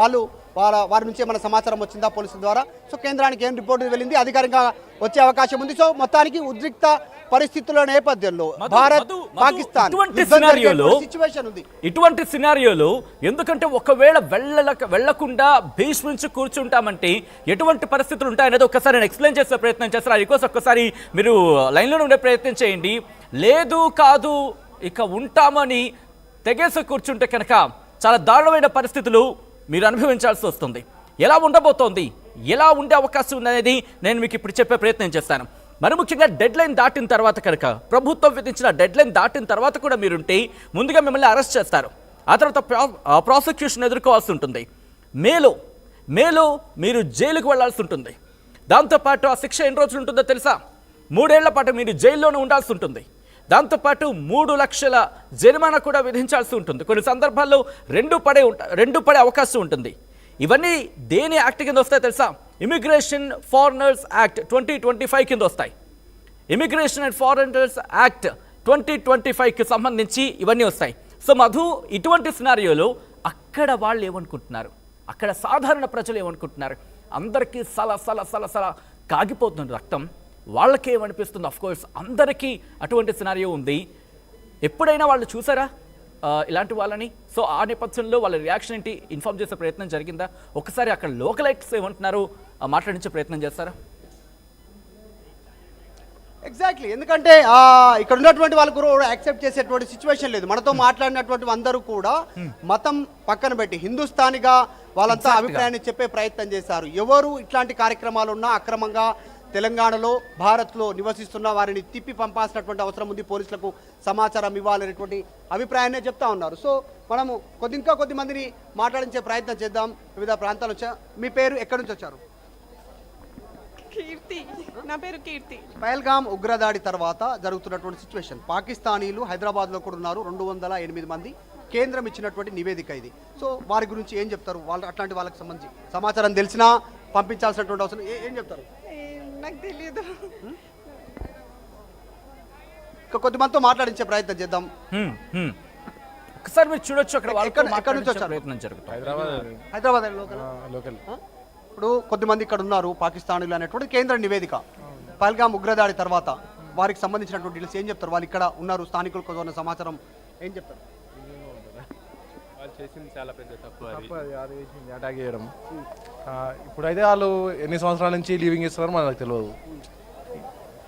వాళ్ళు వారి నుంచి ఏమైనా సమాచారం వచ్చిందా పోలీసుల ద్వారా? సో కేంద్రానికి ఏం రిపోర్ట్ వెళ్ళింది, అధికారికంగా వచ్చే అవకాశం ఉంది. సో మొత్తానికి ఉద్రిక్త పరిస్థితుల నేపథ్యంలో భారత్ పాకిస్తాన్ సిచ్యువేషన్ ఉంది. ఇటువంటి సినారియోలో ఎందుకంటే ఒకవేళ వెళ్లకుండా భీష్మించి కూర్చుంటామంటే ఎటువంటి పరిస్థితులు ఉంటాయనేది ఒకసారి నేను ఎక్స్ప్లెయిన్ చేసే ప్రయత్నం చేస్తాను. అది కోసం ఒక్కసారి మీరు లైన్లో ఉండే ప్రయత్నం చేయండి. లేదు కాదు ఇక ఉంటామని తెగేసి కూర్చుంటే కనుక చాలా దారుణమైన పరిస్థితులు మీరు అనుభవించాల్సి వస్తుంది. ఎలా ఉండబోతోంది, ఎలా ఉండే అవకాశం ఉందనేది నేను మీకు ఇప్పుడు చెప్పే ప్రయత్నం చేస్తాను. మరి ముఖ్యంగా డెడ్ లైన్ దాటిన తర్వాత కనుక ప్రభుత్వం విధించిన డెడ్ లైన్ దాటిన తర్వాత కూడా మీరుంటే ముందుగా మిమ్మల్ని అరెస్ట్ చేస్తారు. ఆ తర్వాత ప్రాసిక్యూషన్ ఎదుర్కోవాల్సి ఉంటుంది. మేలో మీరు జైలుకు వెళ్లాల్సి ఉంటుంది. దాంతోపాటు ఆ శిక్ష ఎన్ని రోజులు ఉంటుందో తెలుసా? 3 ఏళ్ల పాటు మీరు జైల్లోనే ఉండాల్సి ఉంటుంది. దాంతోపాటు 3 లక్షల జరిమానా కూడా విధించాల్సి ఉంటుంది. కొన్ని సందర్భాల్లో రెండు పడే అవకాశం ఉంటుంది. ఇవన్నీ దేని యాక్ట్ కింద వస్తాయి తెలుసా? ఇమిగ్రేషన్ ఫారినర్స్ యాక్ట్ 2025 కింద వస్తాయి. ఇమిగ్రేషన్ అండ్ ఫారినర్స్ యాక్ట్ 2025కి సంబంధించి ఇవన్నీ వస్తాయి. సో మధు, ఇటువంటి సినారియోలో అక్కడ వాళ్ళు ఏమనుకుంటున్నారు, అక్కడ సాధారణ ప్రజలు ఏమనుకుంటున్నారు? అందరికీ సల కాగిపోతుంది రక్తం. వాళ్ళకి ఏమనిపిస్తుంది? అఫ్కోర్స్ అందరికీ అటువంటి సినారియో ఉంది. ఎప్పుడైనా వాళ్ళు చూసారా ఇలాంటి వాళ్ళని? సో ఆ నేపథ్యంలో వాళ్ళ రియాక్షన్ ఏంటి ఇన్ఫార్మ్ చేసే ప్రయత్నం జరిగిందా? ఒకసారి అక్కడ లోకలైట్స్ ఏమంటున్నారు మాట్లాడించే ప్రయత్నం చేస్తారా? ఎగ్జాక్ట్లీ, ఎందుకంటే ఇక్కడ ఉన్నటువంటి వాళ్ళు కూడా యాక్సెప్ట్ చేసేటువంటి సిచ్యువేషన్ లేదు. మనతో మాట్లాడినటువంటి అందరూ కూడా మతం పక్కన పెట్టి హిందుస్థానిగా వాళ్ళంతా అభిప్రాయాన్ని చెప్పే ప్రయత్నం చేశారు. ఎవరు ఇట్లాంటి కార్యక్రమాలు ఉన్నా అక్రమంగా తెలంగాణలో భారత్లో నివసిస్తున్న వారిని తిప్పి పంపాల్సినటువంటి అవసరం ఉంది, పోలీసులకు సమాచారం ఇవ్వాలనేటువంటి అభిప్రాయాన్నే చెప్తా ఉన్నారు. సో మనము ఇంకా కొద్ది మందిని మాట్లాడించే ప్రయత్నం చేద్దాం. వివిధ ప్రాంతాలు వచ్చా. మీ పేరు, ఎక్కడి నుంచి వచ్చారు? కీర్తి. నా పేరు కీర్తి. పహల్గామ్ ఉగ్రదాడి తర్వాత జరుగుతున్నటువంటి సిచ్యువేషన్, పాకిస్తానీలు హైదరాబాద్లో కూడా ఉన్నారు, 208 మంది. కేంద్రం ఇచ్చినటువంటి నివేదిక ఇది. సో వారి గురించి ఏం చెప్తారు? వాళ్ళు అట్లాంటి వాళ్ళకి సంబంధించి సమాచారం తెలిసినా పంపించాల్సినటువంటి అవసరం ఏం చెప్తారు? నాకు తెలియదు. కొద్దిమందితో మాట్లాడించే ప్రయత్నం చేద్దాం. ఒకసారి మీరు చూడొచ్చు అక్కడ ఎక్కడి నుంచి వచ్చారు? ప్రయత్నం జరుగుతుంది. హైదరాబాద్ లోకల్. ఇప్పుడు కొద్దిమంది ఇక్కడ ఉన్నారు పాకిస్తానీలు అనేటువంటి కేంద్ర నివేదిక. పహల్గామ్ ఉగ్రదాడి తర్వాత వారికి సంబంధించినటువంటి డీటెయిల్స్ ఏం చెప్తారు? వాళ్ళు ఇక్కడ ఉన్నారు, స్థానికులకు ఉన్న సమాచారం ఏం చెప్తారు? వాళ్ళు చేసింది చాలా పెద్ద తప్పు, అది అటాక్ చేయడం. ఇప్పుడైతే వాళ్ళు ఎన్ని సంవత్సరాల నుంచి లీవింగ్ ఇస్తున్నారో మనకు తెలియదు.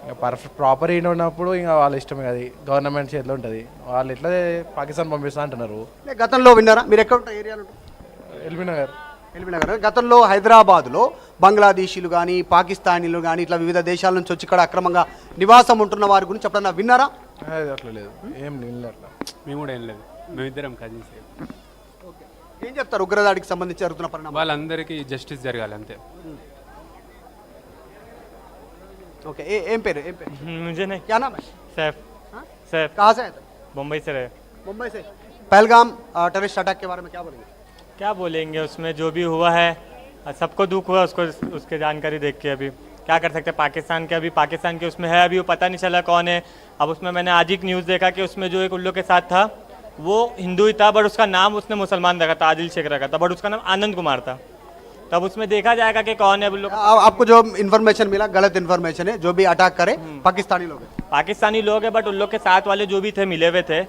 ఇంకా ప్రాపర్ ఏంటి ఉన్నప్పుడు ఇంకా వాళ్ళ ఇష్టమే, అది గవర్నమెంట్ చేతిలో ఉంటుంది. వాళ్ళు ఎట్లా పాకిస్తాన్ పంపిస్తా అంటున్నారు. గతంలో విన్నారా మీరు? ఎక్కడ ఉంటారు ఏరియాలో? ఎల్బీ నగర్. గతంలో హైదరాబాద్లో బంగ్లాదేశీలు కానీ పాకిస్తానీలు కానీ ఇట్లా వివిధ దేశాల నుంచి వచ్చి ఇక్కడ అక్రమంగా నివాసం ఉంటున్న వారి గురించి ఎప్పుడన్నా విన్నారా? అట్లా లేదు, ఏం లేదు. అట్లా మేము కూడా ఏం లేదు, మేమిద్దరం కజిన్స్. ఏం చెప్తారు ఉగ్రదాడికి సంబంధించి జరుగుతున్న పరిణామం? వాళ్ళందరికీ జస్టిస్ జరగాలి అంతే. ओके, एम पे मुझे नहीं, क्या नाम है? सैफ। सैफ कहाँ से है? मुंबई से रहे। मुंबई से। पहलगाम टेररिस्ट अटैक के बारे में क्या बोलेंगे? क्या बोलेंगे, उसमें जो भी हुआ है सबको दुख हुआ, उसको उसके जानकारी देख के अभी क्या कर सकते हैं। पाकिस्तान के उसमें है, अभी वो पता नहीं चला कौन है। अब उसमें मैंने आज ही न्यूज़ देखा कि उसमें जो एक उल्लू के साथ था वो हिंदू ही था, बट उसका नाम उसने मुसलमान रखा था, आदिल शेख रखा था, बट उसका नाम आनंद कुमार था। तब उसमें देखा जाएगा कि कौन है। आपको जो इन्फॉर्मेशन मिला गलत इन्फॉर्मेशन है, जो भी अटैक करे पाकिस्तानी लोग है, बट उन लोग के साथ वाले जो भी थे मिले हुए थे,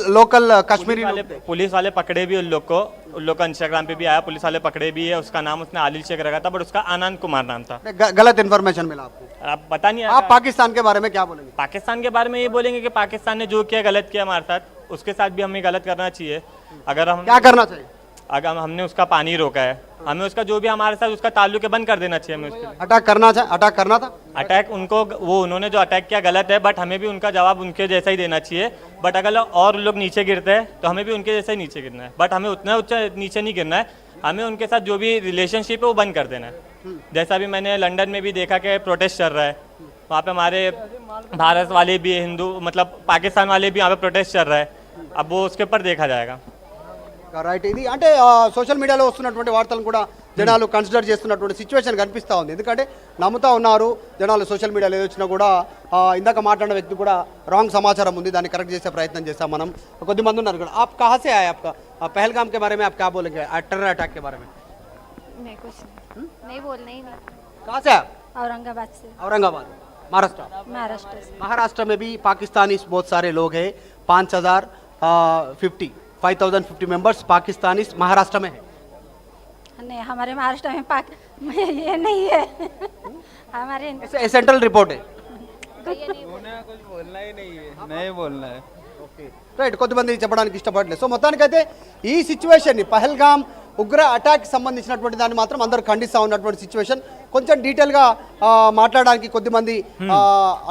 लोकल कश्मीरी वाले पुलिस वाले पकड़े भी उन लोग का इंस्टाग्राम पे भी आया, पुलिस वाले पकड़े भी है। उसका नाम उसने आदिल शेख रखा था, बट उसका आनंद कुमार नाम था। गलत इन्फॉर्मेशन मिला आपको? आप पता नहीं, आप पाकिस्तान के बारे में क्या बोलेंगे? पाकिस्तान के बारे में ये बोलेंगे कि पाकिस्तान ने जो किया गलत किया हमारे साथ, उसके साथ भी हमें गलत करना चाहिए। अगर हम क्या करना चाहिए? अगर हमने उसका पानी रोका है, हमें उसका जो भी हमारे साथ उसका ताल्लुक बंद कर देना चाहिए। हमें उसके अटैक करना था। अटैक उन्होंने जो अटैक किया गलत है, बट हमें भी उनका जवाब उनके जैसा ही देना चाहिए। बट अगर और लोग नीचे गिरते हैं तो हमें भी उनके जैसा ही नीचे गिरना है, बट हमें उतना नीचे नहीं गिरना है। हमें उनके साथ जो भी रिलेशनशिप है वो बंद कर देना है। जैसा भी मैंने लंदन में भी देखा कि प्रोटेस्ट चल रहा है, वहाँ पे हमारे भारत वाले भी हिंदू मतलब पाकिस्तान वाले भी यहाँ पे प्रोटेस्ट चल रहा है। अब वो उसके ऊपर देखा जाएगा. రైట్, ఇది అంటే సోషల్ మీడియాలో వస్తున్నటువంటి వార్తలను కూడా జనాలు కన్సిడర్ చేస్తున్నటువంటి సిచ్యువేషన్ కనిపిస్తూ ఉంది. ఎందుకంటే నమ్ముతా ఉన్నారు జనాలు. సోషల్ మీడియాలో ఏది వచ్చినా కూడా ఇందాక మాట్లాడిన వ్యక్తి కూడా రాంగ్ సమాచారం ఉంది, దాన్ని కరెక్ట్ చేసే ప్రయత్నం చేస్తాం మనం. కొద్దిమంది ఉన్నారు కూడా. ఆప్ కహా సే ఆయే? ఆప్కా पहलगाम के बारे में आप क्या बोलेंगे, टेरर अटैक के बारे में? नहीं कुछ नहीं बोलना ही नहीं। कहाँ से आप? औरंगाबाद से। औरंगाबाद, महाराष्ट्र। महाराष्ट्र से। महाराष्ट्र में भी पाकिस्तानी बहुत सारे लोग हैं, 5,050 मेंबर्स पाकिस्तानी महाराष्ट्र में है। नहीं हमारे महाराष्ट्र में ये नहीं है हमारे ऐसे सेंट्रल रिपोर्ट है. नहीं बोलना है రైట్, కొద్దిమంది చెప్పడానికి ఇష్టపడలేదు. సో మొత్తానికైతే ఈ సిచ్యువేషన్ని పహల్గామ్ ఉగ్ర అటాక్ సంబంధించినటువంటి దాన్ని మాత్రం అందరూ ఖండిస్తూ ఉన్నటువంటి సిచ్యువేషన్. కొంచెం డీటెయిల్గా మాట్లాడడానికి కొద్దిమంది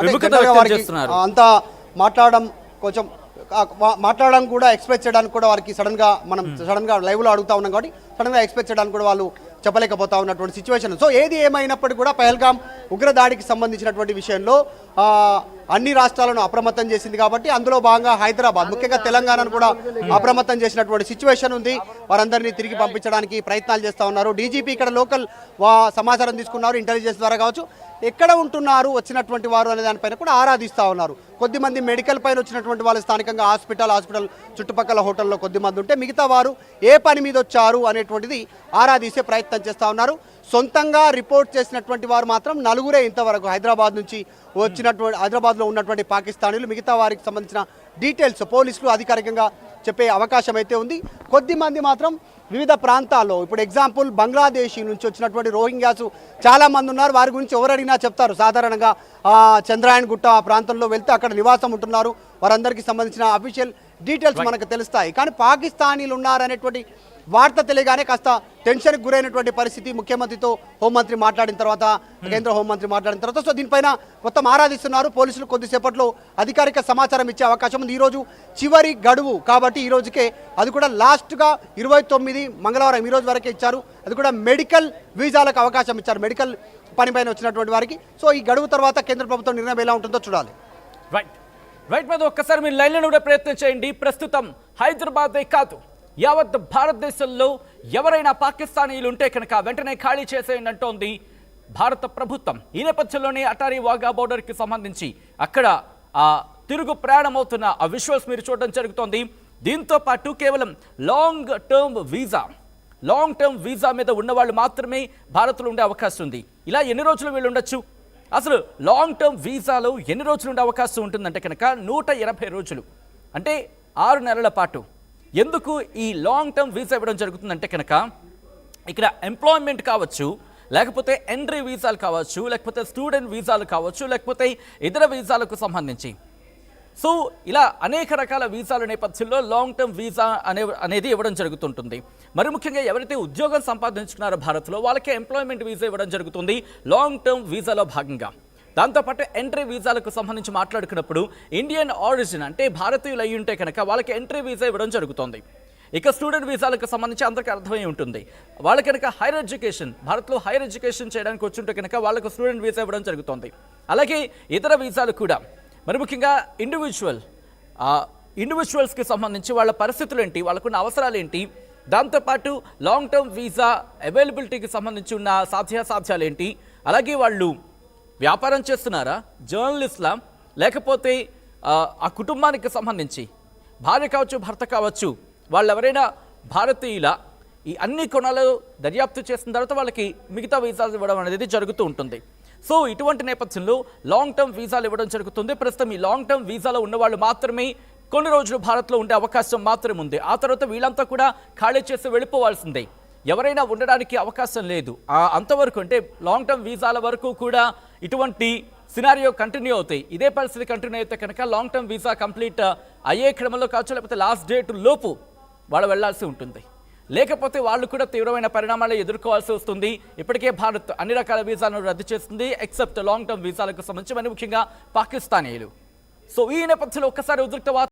విముఖత వ్యక్తం చేస్తున్నారు. అంతా మాట్లాడడం కొంచెం మాట్లాడడం కూడా ఎక్స్ప్రెస్ చేయడానికి కూడా వారికి సడన్గా లైవ్లో అడుగుతా ఉన్నాం కాబట్టి సడన్గా ఎక్స్ప్రెస్ చేయడానికి కూడా వాళ్ళు చెప్పలేకపోతా ఉన్నటువంటి సిచ్యువేషన్. సో ఏది ఏమైనప్పటికీ కూడా పహల్గామ్ ఉగ్రదాడికి సంబంధించినటువంటి విషయంలో అన్ని రాష్ట్రాలను అప్రమత్తం చేసింది కాబట్టి అందులో భాగంగా హైదరాబాద్, ముఖ్యంగా తెలంగాణను కూడా అప్రమత్తం చేసినటువంటి సిచ్యువేషన్ ఉంది. వారందరినీ తిరిగి పంపించడానికి ప్రయత్నాలు చేస్తూ ఉన్నారు. డీజీపీ ఇక్కడ లోకల్ సమాచారం తీసుకున్నారు, ఇంటెలిజెన్స్ ద్వారా కావచ్చు. ఎక్కడ ఉంటున్నారు వచ్చినటువంటి వారు అనే దానిపైన కూడా ఆరాధిస్తూ ఉన్నారు. కొద్దిమంది మెడికల్ పైన వచ్చినటువంటి వాళ్ళు స్థానికంగా హాస్పిటల్ చుట్టుపక్కల హోటల్లో కొద్దిమంది ఉంటే మిగతా వారు ఏ పని మీద వచ్చారు అనేటువంటిది ఆరాధించే ప్రయత్నం చేస్తూ ఉన్నారు. సొంతంగా రిపోర్ట్ చేసినటువంటి వారు మాత్రం నలుగురే ఇంతవరకు హైదరాబాద్లో ఉన్నటువంటి పాకిస్తానీలు. మిగతా వారికి సంబంధించిన డీటెయిల్స్ పోలీసులు అధికారికంగా చెప్పే అవకాశం అయితే ఉంది. కొద్దిమంది మాత్రం వివిధ ప్రాంతాల్లో, ఇప్పుడు ఎగ్జాంపుల్ బంగ్లాదేశీ నుంచి వచ్చినటువంటి రోహింగ్యాస్ చాలా మంది ఉన్నారు. వారి గురించి ఎవరు అడిగినా చెప్తారు. సాధారణంగా చంద్రాయన్ గుట్ట ఆ ప్రాంతంలో వెళ్తే అక్కడ నివాసం ఉంటున్నారు. వారందరికీ సంబంధించిన అఫీషియల్ డీటెయిల్స్ మనకు తెలుస్తాయి. కానీ పాకిస్తానీలు ఉన్నారనేటువంటి వార్త తెలియగానే కాస్త టెన్షన్కి గురైనటువంటి పరిస్థితి ముఖ్యమంత్రితో హోంమంత్రి మాట్లాడిన తర్వాత, కేంద్ర హోంమంత్రి మాట్లాడిన తర్వాత. సో దీనిపైన మొత్తం ఆరాధిస్తున్నారు. పోలీసులు కొద్దిసేపట్లో అధికారిక సమాచారం ఇచ్చే అవకాశం ఉంది. ఈరోజు చివరి గడువు కాబట్టి ఈ రోజుకే, అది కూడా లాస్ట్గా 29 మంగళవారం ఈ రోజు వరకే ఇచ్చారు. అది కూడా మెడికల్ వీసాలకు అవకాశం ఇచ్చారు, మెడికల్ పనిపైన వచ్చినటువంటి వారికి. సో ఈ గడువు తర్వాత కేంద్ర ప్రభుత్వం నిర్ణయం ఎలా ఉంటుందో చూడాలి. రైట్ మీద ఒక్కసారి మీరు లైన్లో కూడా ప్రయత్నం చేయండి. ప్రస్తుతం హైదరాబాదే కాదు, యావత్ భారతదేశంలో ఎవరైనా పాకిస్తానీలు ఉంటే కనుక వెంటనే ఖాళీ చేసేయండి అంటోంది భారత ప్రభుత్వం. ఈ నేపథ్యంలోనే అటారీ వాఘా బోర్డర్కి సంబంధించి అక్కడ తిరుగు ప్రయాణం అవుతున్న ఆ విజువల్స్ మీరు చూడడం జరుగుతోంది. దీంతో పాటు కేవలం లాంగ్ టర్మ్ వీసా మీద ఉన్నవాళ్ళు మాత్రమే భారత్లో ఉండే అవకాశం ఉంది. ఇలా ఎన్ని రోజులు వీళ్ళు ఉండొచ్చు? అసలు లాంగ్ టర్మ్ వీసాలో ఎన్ని రోజులు ఉండే అవకాశం ఉంటుందంటే కనుక 180 రోజులు, అంటే 6 నెలల పాటు. ఎందుకు ఈ లాంగ్ టర్మ్ వీసా ఇవ్వడం జరుగుతుందంటే కనుక ఇక్కడ ఎంప్లాయ్మెంట్ కావచ్చు, లేకపోతే ఎంట్రీ వీసాలు కావచ్చు, లేకపోతే స్టూడెంట్ వీసాలు కావచ్చు, లేకపోతే ఇతర వీసాలకు సంబంధించి. సో ఇలా అనేక రకాల వీసాల నేపథ్యంలో లాంగ్ టర్మ్ వీసా అనేది ఇవ్వడం జరుగుతుంటుంది. మరి ముఖ్యంగా ఎవరైతే ఉద్యోగం సంపాదించుకున్నారో భారత్లో వాళ్ళకే ఎంప్లాయ్మెంట్ వీసా ఇవ్వడం జరుగుతుంది లాంగ్ టర్మ్ వీసాలో భాగంగా. దాంతోపాటు ఎంట్రీ వీసాలకు సంబంధించి మాట్లాడుకున్నప్పుడు ఇండియన్ ఆరిజిన్ అంటే భారతీయులు అయి ఉంటే కనుక వాళ్ళకి ఎంట్రీ వీసా ఇవ్వడం జరుగుతుంది. ఇక స్టూడెంట్ వీసాలకు సంబంధించి అందరికీ అర్థమై ఉంటుంది. వాళ్ళ కనుక హైయర్ ఎడ్యుకేషన్, భారత్లో హైయర్ ఎడ్యుకేషన్ చేయడానికి వచ్చుంటే కనుక వాళ్ళకు స్టూడెంట్ వీసా ఇవ్వడం జరుగుతుంది. అలాగే ఇతర వీసాలు కూడా, మరి ముఖ్యంగా ఇండివిజువల్స్కి సంబంధించి వాళ్ళ పరిస్థితులు ఏంటి, వాళ్ళకున్న అవసరాలు ఏంటి, దాంతోపాటు లాంగ్ టర్మ్ వీసా అవైలబిలిటీకి సంబంధించి ఉన్న సాధ్యాసాధ్యాలు ఏంటి, అలాగే వాళ్ళు వ్యాపారం చేస్తున్నారా, జర్నలిస్ట్లా, లేకపోతే ఆ కుటుంబానికి సంబంధించి భార్య కావచ్చు భర్త కావచ్చు వాళ్ళు ఎవరైనా భారతీయుల, ఈ అన్ని కోణాలు దర్యాప్తు చేసిన తర్వాత వాళ్ళకి మిగతా వీసాలు ఇవ్వడం అనేది జరుగుతూ ఉంటుంది. సో ఇటువంటి నేపథ్యంలో లాంగ్ టర్మ్ వీసాలు ఇవ్వడం జరుగుతుంది. ప్రస్తుతం ఈ లాంగ్ టర్మ్ వీసాలో ఉన్నవాళ్ళు మాత్రమే కొన్ని రోజులు భారత్లో ఉండే అవకాశం మాత్రమే ఉంది. ఆ తర్వాత వీళ్ళంతా కూడా ఖాళీ చేసి వెళ్ళిపోవాల్సిందే, ఎవరైనా ఉండడానికి అవకాశం లేదు. అంతవరకు అంటే లాంగ్ టర్మ్ వీసాల వరకు కూడా ఇటువంటి సినారియో కంటిన్యూ అవుతాయి. ఇదే పరిస్థితి కంటిన్యూ అయితే కనుక లాంగ్ టర్మ్ వీసా కంప్లీట్ అయ్యే క్రమంలో కావచ్చు, లేకపోతే లాస్ట్ డేట్ లోపు వాళ్ళు వెళ్లాల్సి ఉంటుంది. లేకపోతే వాళ్ళు కూడా తీవ్రమైన పరిణామాలు ఎదుర్కోవాల్సి వస్తుంది. ఇప్పటికే భారత్ అన్ని రకాల వీసాలను రద్దు చేస్తుంది ఎక్సెప్ట్ లాంగ్ టర్మ్ వీసాలకు సంబంధించి, మరి ముఖ్యంగా పాకిస్తానీయులు. సో ఈ నేపథ్యంలో ఒక్కసారి ఉద్రిక్త